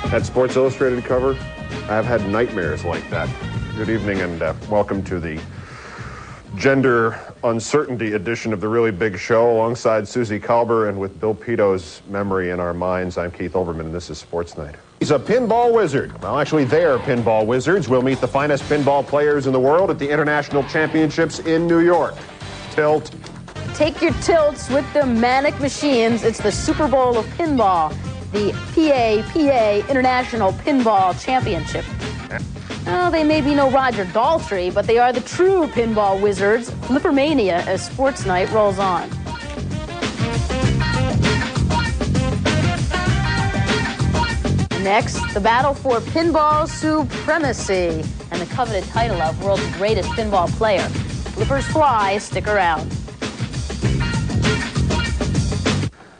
That Sports Illustrated cover, I've had nightmares like that. Good evening and welcome to the gender uncertainty edition of the Really Big Show alongside Susie Kalber and with Bill Peto's memory in our minds. I'm Keith Olbermann and this is Sportsnight. He's a pinball wizard. Well, actually, they're pinball wizards. We'll meet the finest pinball players in the world at the International Championships in New York. Tilt. Take your tilts with the manic machines. It's the Super Bowl of pinball. The PAPA International Pinball Championship. Oh, they may be no Roger Daltrey, but they are the true pinball wizards. Flippermania as Sportsnight rolls on. Next, the battle for pinball supremacy and the coveted title of world's greatest pinball player. Flippers fly, stick around.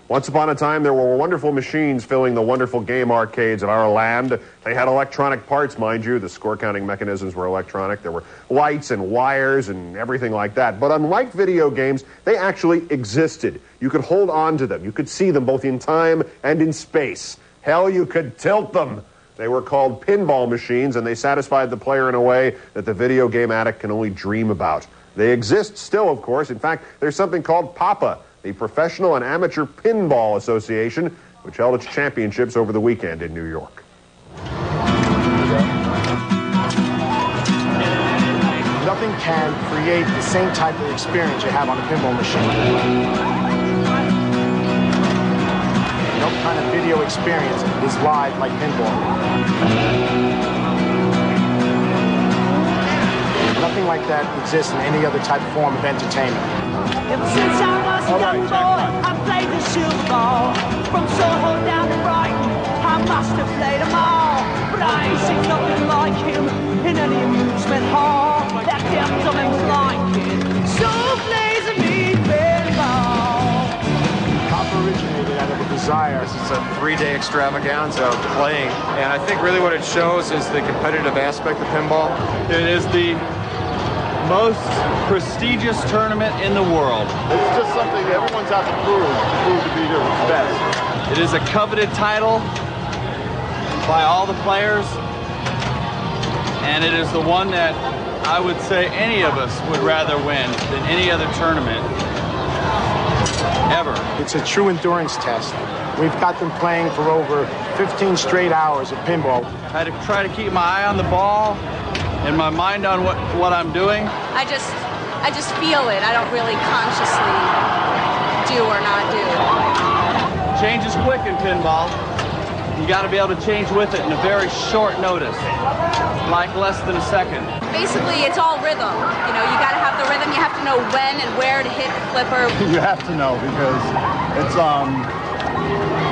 Once upon a time, there were wonderful machines filling the wonderful game arcades of our land. They had electronic parts, mind you. The score-counting mechanisms were electronic. There were lights and wires and everything like that. But unlike video games, they actually existed. You could hold on to them. You could see them both in time and in space. Hell, you could tilt them. They were called pinball machines, and they satisfied the player in a way that the video game addict can only dream about. They exist still, of course. In fact, there's something called PAPA, the Professional and Amateur Pinball Association, which held its championships over the weekend in New York. Nothing can create the same type of experience you have on a pinball machine. No kind of video experience is live like pinball. Nothing like that exists in any other type of form of entertainment. Ever since I was a young boy, I played the silver ball. From Soho down to Brighton, I must have played them all. But I ain't seen nothing like him in any amusement hall. That gentleman's like it, so plays a mean pinball. PAPA originated out of a desire. This is a 3-day extravaganza of playing, and I think really what it shows is the competitive aspect of pinball. It is the most prestigious tournament in the world. It's just something that everyone's out to prove to be the best. It is a coveted title by all the players, and it is the one that I would say any of us would rather win than any other tournament ever. It's a true endurance test. We've got them playing for over 15 straight hours of pinball. I had to try to keep my eye on the ball and my mind on what I'm doing. I just feel it. I don't really consciously do or not do. Change is quick in pinball. You got to be able to change with it in a very short notice, like less than a second. Basically, it's all rhythm. You know, you got to have the rhythm. You have to know when and where to hit the flipper. You have to know because it's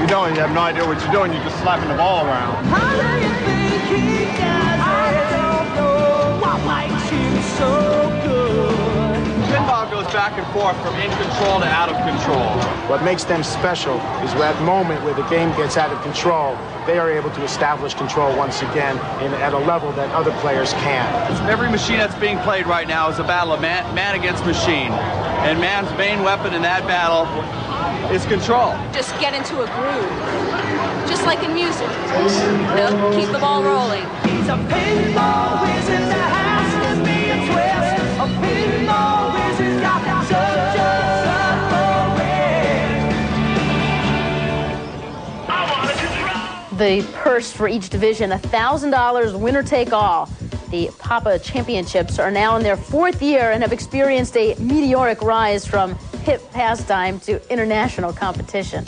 you have no idea what you're doing. You're just slapping the ball around. How do you think he does it? I don't know what makes him so good. Pinball goes back and forth from in control to out of control. What makes them special is that moment where the game gets out of control, they are able to establish control once again at a level that other players can't. Every machine that's being played right now is a battle of man against machine. And man's main weapon in that battle is control. Just get into a groove, just like in music. You know, keep the ball rolling. He's a pinball wizard, there has to be a twist. A pinball wizard's got such a submarine. The purse for each division, $1,000, winner take all. The PAPA Championships are now in their 4th year and have experienced a meteoric rise from hip pastime to international competition.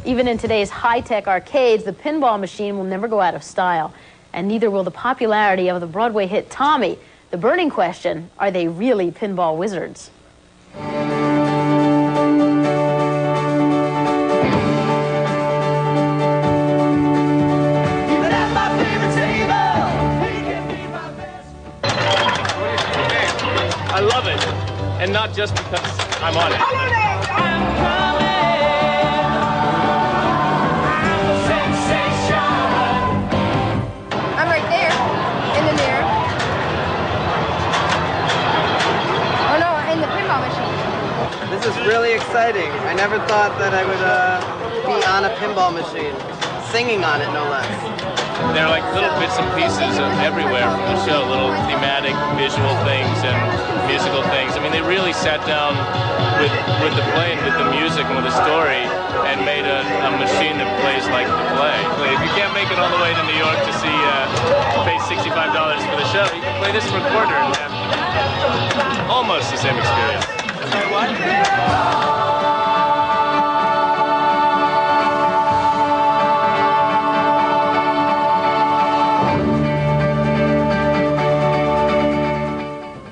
Even in today's high-tech arcades, the pinball machine will never go out of style, and neither will the popularity of the Broadway hit Tommy. The burning question, are they really pinball wizards? I love it, and not just because I'm on it. I'm right there, in the mirror. Oh no, in the pinball machine. This is really exciting. I never thought that I would be on a pinball machine. singing on it, no less. There are like little bits and pieces of everywhere from the show, little thematic visual things and musical things. I mean, they really sat down with the play and with the music and with the story and made a machine that plays like the play. If you can't make it all the way to New York to see, pay $65 for the show, you can play this for a quarter and have almost the same experience.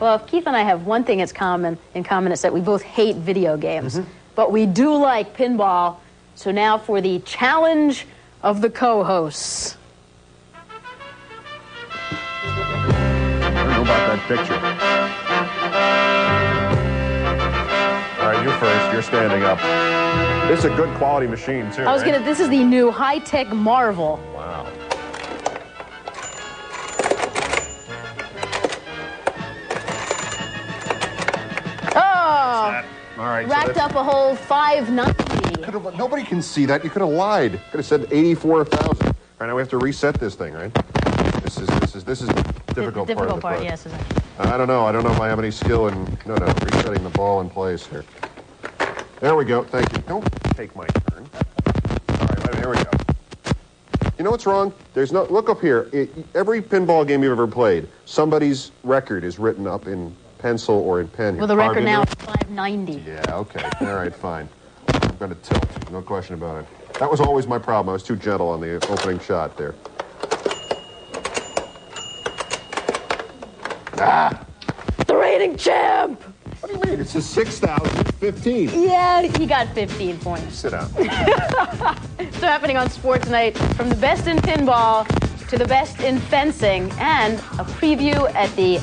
Well, if Keith and I have one thing in common, it's that we both hate video games. But we do like pinball. So now for the challenge of the co-hosts. I don't know about that picture. All right, you first. You're standing up. This is a good quality machine, too, This is the new high-tech Marvel. Wow. Oh! All right. Racked up a whole 590. Nobody can see that. You could have lied. Could have said 84,000. All right, now we have to reset this thing, right? This is the difficult part of the part. Yes, isn't it? I don't know. I don't know if I have any skill in resetting the ball in place here. There we go. Thank you. Don't take my turn. All right, there we go. You know what's wrong? There's no. Look up here. Every pinball game you've ever played, somebody's record is written up in pencil or in pen here. Well, the record now is 590. Yeah. Okay. All right. Fine. I'm going to tilt. No question about it. That was always my problem. I was too gentle on the opening shot there. Ah! The reigning champ! What do you mean? It's a 6,015. Yeah, he got 15 points. Sit down. So happening on Sportsnight, from the best in pinball to the best in fencing, and a preview at the